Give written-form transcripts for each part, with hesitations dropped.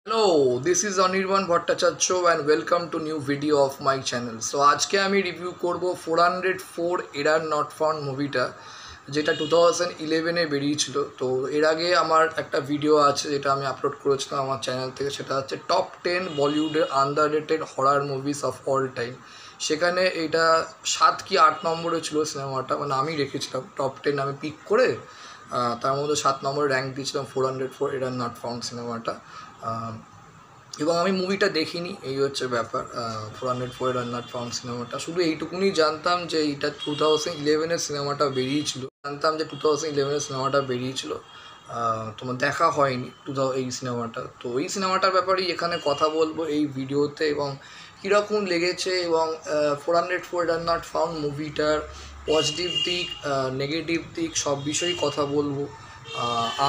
Hello, this is Anirban Bhattacharya and welcome to new video of my channel. So আজকে আমি review করব 404 error not found মুভিটা, যেটা 2011-এ বেরিয়েছিল। তো এর আগে আমার একটা ভিডিও আছে যেটা আমি আপলোড করেছিলাম আমার চ্যানেল থেকে, সেটা হচ্ছে টপ 10 বলিউডের underrated horror movies of all time. সেখানে এটা 7 কি 8 নম্বরে ছিল সিনেমাটা, মানে আমি রেখেছিলাম টপ 10 আমি পিক করে, তার মধ্যে 7 নম্বরে র্যাঙ্ক দিয়েছিলাম 404 এরার নট ফাউন্ড সিনেমাটা। এবং আমি মুভিটা দেখিনি, এই হচ্ছে ব্যাপার। 404 এরার নট ফাউন্ড সিনেমাটা শুধু এইটুকুনি জানতাম যে এইটা 2011-এর সিনেমাটা বেরিয়েছিল, জানতাম যে 2011-এর সিনেমাটা বেরিয়েছিল। তোমার দেখা হয়নি এই সিনেমাটা। তো এই সিনেমাটার ব্যাপারেই এখানে কথা বলবো এই ভিডিওতে, এবং কীরকম লেগেছে, এবং 404 এরার নট ফাউন্ড মুভিটার পজিটিভ দিক, নেগেটিভ দিক সব বিষয়েই কথা বলবো।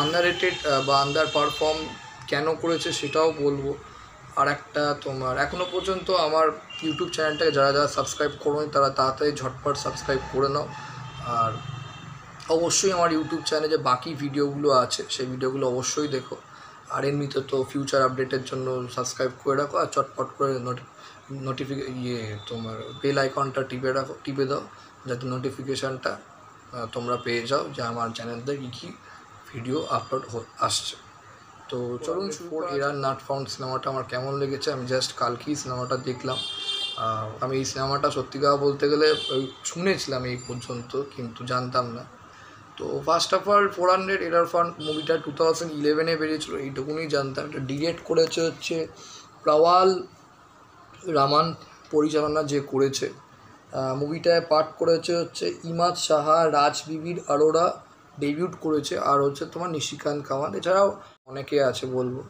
আন্ডাররেটেড বা আন্ডার পারফর্ম কেন করেছে সেটাও বলবো। আর একটা, তোমার এখনও পর্যন্ত আমার ইউটিউব চ্যানেলটাকে যারা যারা সাবস্ক্রাইব করোনি তারা তাড়াতাড়ি ঝটপট সাবস্ক্রাইব করে নাও। আর অবশ্যই আমার ইউটিউব চ্যানেলে যে বাকি ভিডিওগুলো আছে সেই ভিডিওগুলো অবশ্যই দেখো। আর এমনিতে তো ফিউচার আপডেটের জন্য সাবস্ক্রাইব করে রাখো, আর চটপট করে তোমার বেল আইকনটা টিপে দাও, যাতে নোটিফিকেশানটা তোমরা পেয়ে যাও যে আমার চ্যানেল থেকে কী ভিডিও আপলোড আসছে। তো চলুন শুরু করি। এরার নট ফাউন্ড সিনেমাটা আমার কেমন লেগেছে, আমি জাস্ট কালকেই সিনেমাটা দেখলাম। আমি এই সিনেমাটা সত্যি কথা বলতে গেলে শুনেছিলাম এই পর্যন্ত, কিন্তু জানতাম না। তো first of all 400 error found মুভিটা 2011-এ বেরিয়েছিল, এইটুকুনি জানতাম। এটা ডিরেক্ট করেছে হচ্ছে প্রওয়াল রামান, পরিচালনা যে করেছে। মুভিটায় পার্ট করেছে হচ্ছে ইমাদ সাহা, রাজ বিবির আরোরা ডেবিউট করেছে, আর হচ্ছে তোমার নিশিকান্ত কাওয়ান, এছাড়াও অনেকে আছে বলবো।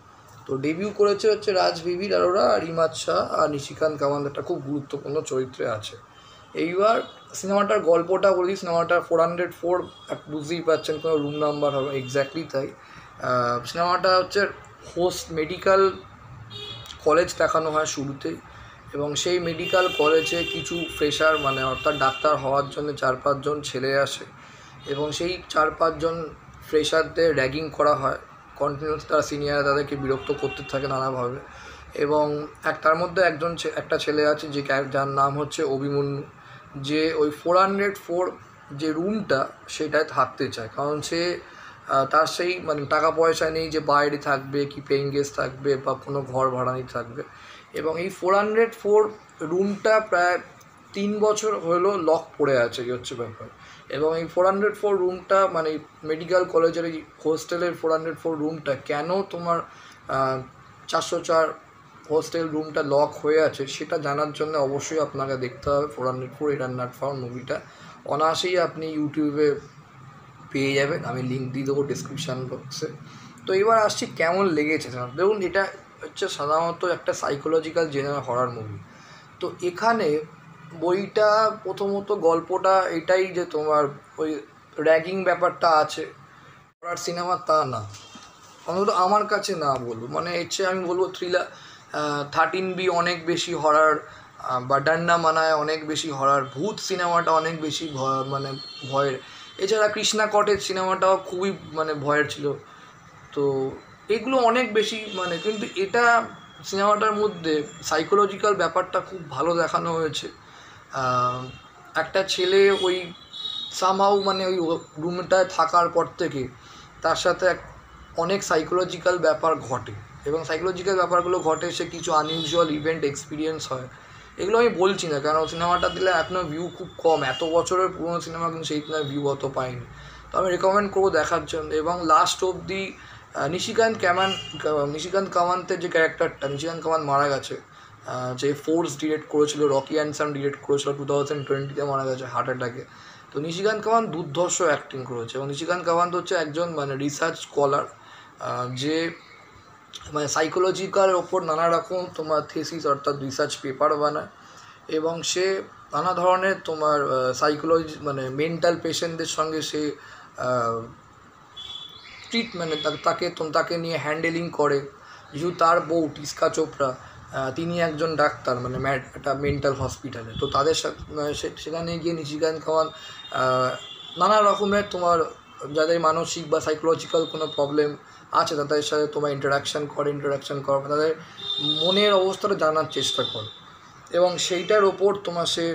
তো ডেবিউ করেছে হচ্ছে রাজ বিবির আরোরা আর ইমাদ শাহ, আর নিশিকান্ত কাওয়ান একটা খুব গুরুত্বপূর্ণ চরিত্রে আছে। এইবার সিনেমাটার গল্পটা বলি। সিনেমাটা 404 বুঝতেই পারছেন কোনো রুম নাম্বার হবে, এক্স্যাক্টলি তাই। সিনেমাটা হচ্ছে হোস্ট মেডিকেল কলেজ দেখানো হয় শুরুতেই, এবং সেই মেডিকেল কলেজে কিছু ফ্রেশার, মানে অর্থাৎ ডাক্তার হওয়ার জন্য 4-5 জন ছেলে আসে, এবং সেই 4-5 জন ফ্রেশারদের র্যাগিং করা হয় কন্টিনিউস। তারা সিনিয়ররা তাদেরকে বিরক্ত করতে থাকে নানাভাবে, এবং তার মধ্যে একটা ছেলে আছে যার নাম হচ্ছে অভিমন্যু, যে ওই 404 যে রুমটা সেটায় থাকতে চায়, কারণ সে তার সেই মানে টাকা পয়সা নেই যে বাইরে থাকবে, কি পেইং গেস্ট থাকবে বা কোনো ঘর ভাড়া নিয়ে থাকবে। এবং এই 404 রুমটা প্রায় 3 বছর হলো লক পড়ে আছে, এই হচ্ছে ব্যাপার। এবং এই 404 রুমটা, মানে মেডিকেল কলেজের এই হোস্টেলের 404 রুমটা কেন তোমার 404 হোস্টেল রুমটা লক হয়ে আছে সেটা জানার জন্য অবশ্যই আপনাকে দেখতে হবে 404 এরার নট ফাউন্ড মুভিটা। অনায়াসেই আপনি ইউটিউবে পেয়ে যাবেন, আমি লিঙ্ক দিয়ে দেবো ডিসক্রিপশান বক্সে। তো এবার আসছি কেমন লেগেছে। দেখুন, এটা হচ্ছে সাধারণত একটা সাইকোলজিক্যাল জেনার হরার মুভি। তো এখানে বইটা প্রথমত গল্পটা এটাই যে তোমার ওই র্যাগিং ব্যাপারটা আছে, হরার সিনেমা তা না, অন্তত আমার কাছে না বলবো। মানে হচ্ছে আমি বলবো থ্রিলার, 13B অনেক বেশি হরার, বা ডান্না মানায় অনেক বেশি হরার, ভূত সিনেমাটা অনেক বেশি মানে ভয়ের। এছাড়া কৃষ্ণা কটেজ সিনেমাটাও খুবই মানে ভয়ের ছিল। তো এগুলো অনেক বেশি মানে, কিন্তু এটা সিনেমাটার মধ্যে সাইকোলজিক্যাল ব্যাপারটা খুব ভালো দেখানো হয়েছে। একটা ছেলে ওই সামহাউ মানে ওই রুমটায় থাকার পর থেকে তার সাথে অনেক সাইকোলজিক্যাল ব্যাপার ঘটে, এবং সাইকোলজিক্যাল ব্যাপারগুলো ঘটে, সে কিছু আনইউজুয়াল ইভেন্ট এক্সপিরিয়েন্স হয়। এগুলো আমি বলছি না, কারণ সিনেমাটা দিলে এখনও ভিউ খুব কম, এত বছরের পুরনো সিনেমা কিন্তু সেই ভিউ অত পাইনি। তো আমি রেকমেন্ড করবো দেখার জন্য। এবং লাস্ট অবধি নিশিকান্ত কাওয়ান্তের যে ক্যারেক্টারটা, নিশিকান্ত কাওয়ান্ত মারা গেছে, যে ফোর্স ডিরেক্ট করেছিল, রকি অ্যান্ড ডিরেক্ট করেছিল, 2020-তে মারা গেছে হার্ট অ্যাটাকে। তো নিশিকান্ত কাওয়ান্ত দুর্ধর্ষ অ্যাক্টিং করেছে, এবং নিশিকান্ত কাওয়ান্ত হচ্ছে একজন মানে রিসার্চ স্কলার, যে মানে সাইকোলজিক্যালের ওপর নানা রকম তোমার থিসিস অর্থাৎ রিসার্চ পেপার বানায়, এবং সে নানা ধরনের তোমার সাইকোলজি মানে মেন্টাল পেশেন্টদের সঙ্গে সে মানে তাকে নিয়ে হ্যান্ডেলিং করে। যেহেতু তার বউ টিস্কা চোপড়া, তিনি একজন ডাক্তার, মানে একটা মেন্টাল হসপিটালে। তো তাদের সাথে সেখানে গিয়ে নিশিকান্ত কাওয়ান্ত নানা রকমের তোমার যাদের মানসিক বা সাইকোলজিক্যাল কোনো প্রবলেম আছে তাদের সাথে তোমার ইন্টারাকশান করো, তাদের মনের অবস্থাটা জানার চেষ্টা করো, এবং সেইটার ওপর তোমার সে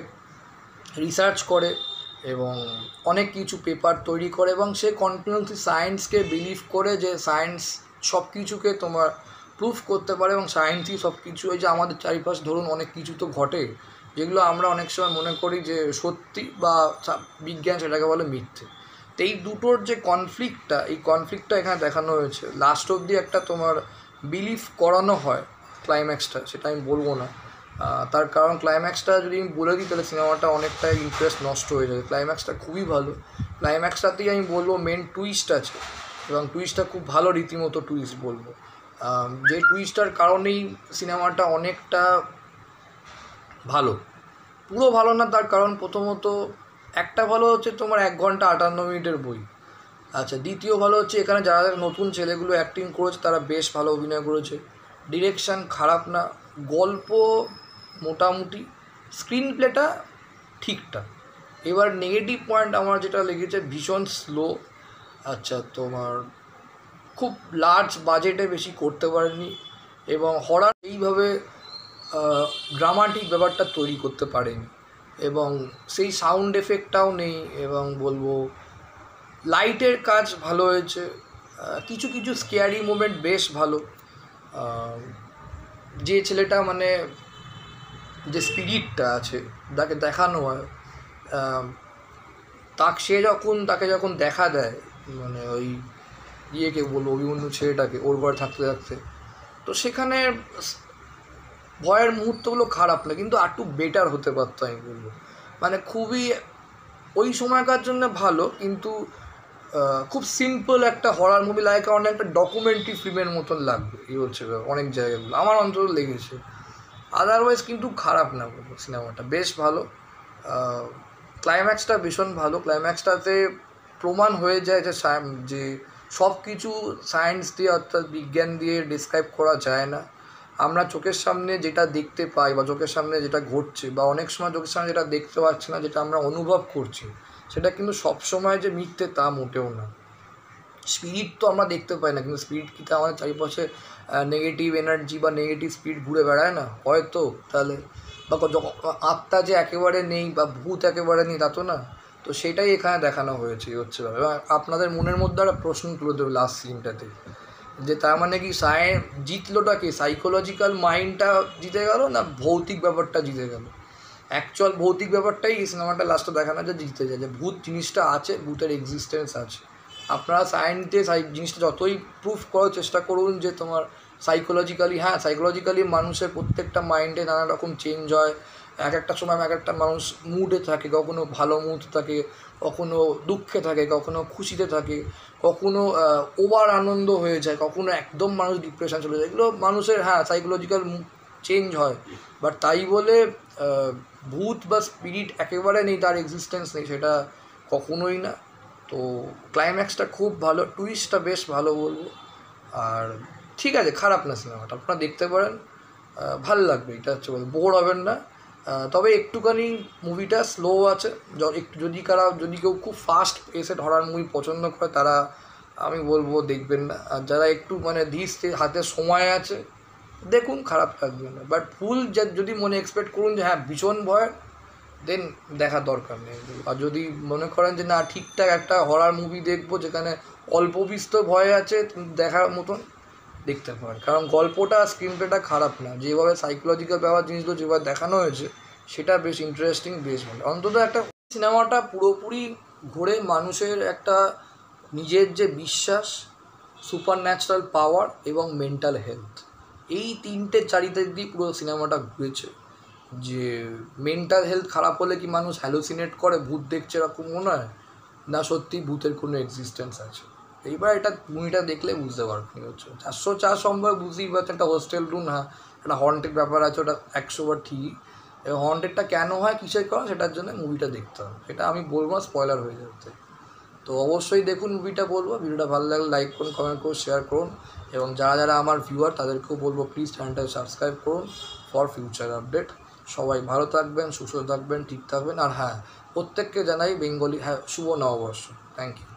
রিসার্চ করে এবং অনেক কিছু পেপার তৈরি করে, এবং সে কন্টিনিউসলি সায়েন্সকে বিলিভ করে যে সায়েন্স সব কিছুকে তোমার প্রুফ করতে পারে, এবং সায়েন্সই সব কিছু। এই যে আমাদের চারিপাশ ধরুন অনেক কিছু তো ঘটে যেগুলো আমরা অনেক সময় মনে করি যে সত্যি বা বিজ্ঞান সেটাকে বলে মিথ্যে। তো এই দুটোর যে কনফ্লিক্টটা এখানে দেখানো হয়েছে। লাস্ট অবধি একটা তোমার বিলিভ করানো হয় ক্লাইম্যাক্সটা, সেটা আমি বলবো না, তার কারণ ক্লাইম্যাক্সটা যদি আমি বলে দিই তাহলে সিনেমাটা অনেকটা ইন্টারেস্ট নষ্ট হয়ে যাবে। ক্লাইম্যাক্সটা খুবই ভালো, ক্লাইম্যাক্সটাতেই আমি বলবো মেন টুইস্ট আছে, এবং টুইস্টটা খুব ভালো, রীতিমতো টুইস্ট বলবো, যে টুইস্টটার কারণেই সিনেমাটা অনেকটা ভালো। পুরো ভালো না, তার কারণ প্রথমত একটা ভালো হচ্ছে তোমার 1 ঘন্টা 58 মিনিটের বই। আচ্ছা, দ্বিতীয় ভালো হচ্ছে এখানে যারা যারা নতুন ছেলেগুলো অ্যাক্টিং করেছে তারা বেশ ভালো অভিনয় করেছে, ডিরেকশান খারাপ না, গল্প মোটামুটি, স্ক্রিন প্লেটা ঠিকঠাক। এবার নেগেটিভ পয়েন্ট আমার যেটা লেগেছে, ভীষণ স্লো। আচ্ছা, তোমার খুব লার্জ বাজেটে বেশি করতে পারেনি, এবং হরার এইভাবে ড্রামাটিক ব্যাপারটা তৈরি করতে পারেনি, এবং সেই সাউন্ড এফেক্টটাও নেই, এবং বলবো লাইটের কাজ ভালো হয়েছে, কিছু কিছু স্কেয়ারি মোমেন্ট বেশ ভালো। যে ছেলেটা মানে যে স্পিরিটটা আছে তাকে দেখানো হয়, তাকে যখন দেখা দেয় মানে ওই ইয়েকে বলবো অভিমন্যু ছেলেটাকে ওর ঘরে থাকতে থাকতে, তো সেখানে ভয়ের মুহূর্তগুলো খারাপ না, কিন্তু একটু বেটার হতে পারতো আমি বলবো। মানে খুবই ওই সময়কার জন্য ভালো, কিন্তু খুব সিম্পল একটা হরার মুভি লাগে, কারণ একটা ডকুমেন্টারি ফিল্মের মতন লাগবে, এই হচ্ছে অনেক জায়গাগুলো আমার অন্তত লেগেছে। আদারওয়াইজ কিন্তু খারাপ না বলবো, সিনেমাটা বেশ ভালো। ক্লাইম্যাক্সটা ভীষণ ভালো, ক্লাইম্যাক্সটাতে প্রমাণ হয়ে যায় যে সব কিছু সায়েন্স দিয়ে অর্থাৎ বিজ্ঞান দিয়ে ডিসক্রাইব করা যায় না। আমরা চোখের সামনে যেটা দেখতে পাই বা চোখের সামনে যেটা ঘটছে, বা অনেক সময় চোখের সামনে যেটা দেখতে পাচ্ছি না, যেটা আমরা অনুভব করছি, সেটা কিন্তু সবসময় যে মিথ্যে তা মোটেও না। স্পিরিট তো আমরা দেখতে পাই না, কিন্তু স্পিরিট কিন্তু আমাদের চারিপাশে নেগেটিভ এনার্জি বা নেগেটিভ স্পিরিট ঘুরে বেড়ায় না হয়তো, তাহলে বা আত্মা যে একেবারে নেই বা ভূত একেবারে নেই তা তো না। তো সেটাই এখানে দেখানো হয়েছে হচ্ছে, এবং আপনাদের মনের মধ্যে একটা প্রশ্ন তুলে দেবে লাস্ট সিনটাতে, যে তার মানে কি জিতলোটা কি সাইকোলজিক্যাল মাইন্ডটা জিতে গেল না ভৌতিক ব্যাপারটা জিতে গেল? অ্যাকচুয়াল ভৌতিক ব্যাপারটাই এই সিনেমাটা লাস্টে দেখানো যে জিতে যায়, যে ভূত জিনিসটা আছে, ভূতের এক্সিস্টেন্স আছে। আপনারা সায়েন্সে জিনিসটা যতই প্রুফ করার চেষ্টা করুন যে তোমার সাইকোলজিক্যালি মানুষের প্রত্যেকটা মাইন্ডে নানা রকম চেঞ্জ হয়, এক একটা সময় এক একটা মানুষ মুডে থাকে, কখনো ভালো মুড থাকে, কখনো দুঃখে থাকে, কখনো খুশিতে থাকে, কখনো ওভার আনন্দ হয়ে যায়, কখনো একদম মানুষ ডিপ্রেশন চলে যায়। এগুলো মানুষের সাইকোলজিক্যাল চেঞ্জ হয়, বাট তাই বলে ভূত বা স্পিরিট একেবারে নেই, তার এক্সিস্টেন্স নেই, সেটা কখনোই না। তো ক্লাইম্যাক্সটা খুব ভালো, টুইস্টটা বেশ ভালো বলবো, আর ঠিক আছে, খারাপ না সিনেমাটা, আপনারা দেখতে পারেন, ভালো লাগবে, এটা হচ্ছে বোর হবেন না। তবে একটুখানি মুভিটা স্লো আছে, যদি কেউ খুব ফাস্ট পেসেড হরার মুভি পছন্দ করে তারা আমি বলবো দেখবেন না, আর যারা একটু মানে হাতে সময় আছে দেখুন, খারাপ লাগবে না। বাট ফুল যদি মনে এক্সপেক্ট করুন যে হ্যাঁ ভীষণ ভয়, দেন দেখার দরকার নেই। আর যদি মনে করেন যে না ঠিকঠাক একটা হরার মুভি দেখবো যেখানে অল্প বিস্তর ভয় আছে দেখার মতন, দেখতে পারেন, কারণ গল্পটা স্ক্রিন প্লেটা খারাপ না, যেভাবে সাইকোলজিক্যাল ব্যাপার জিনিসগুলো যেভাবে দেখানো হয়েছে সেটা বেশ ইন্টারেস্টিং, বেশ ভালো। অন্তত একটা সিনেমাটা পুরোপুরি ঘুরে মানুষের একটা নিজের যে বিশ্বাস, সুপার ন্যাচারাল পাওয়ার এবং মেন্টাল হেলথ, এই তিনটে চারিদিক দিয়ে পুরো সিনেমাটা ঘুরেছে। যে মেন্টাল হেলথ খারাপ হলে কি মানুষ হ্যালোসিনেট করে, ভূত দেখছে এরকম মনে হয় না, সত্যি ভূতের কোনো এক্সিস্টেন্স আছে। এইবার এটা মুভিটা দেখলে বুঝতে পারবেন। হচ্ছে 404 সম্ভব বুঝতেই পারছেন, একটা হোস্টেল রুম, একটা হন্টেড ব্যাপার আছে, ওটা 100বার ঠিকই। এবং হন্টেডটা কেন হয়, কিসের কারণ, সেটার জন্য মুভিটা দেখতে হবে, সেটা আমি বলবো না, স্পয়লার হয়ে যাচ্ছে। তো অবশ্যই দেখুন মুভিটা, বলবো ভিডিওটা ভালো লাগলে লাইক করুন, কমেন্ট করুন, শেয়ার করুন, এবং যারা যারা আমার ভিউয়ার তাদেরকেও বলবো প্লিজ চ্যানেলটাকে সাবস্ক্রাইব করুন ফর ফিউচার আপডেট। সবাই ভালো থাকবেন, সুস্থ থাকবেন, ঠিক থাকবেন, আর প্রত্যেককে জানাই বেঙ্গলি শুভ নববর্ষ। Thank you.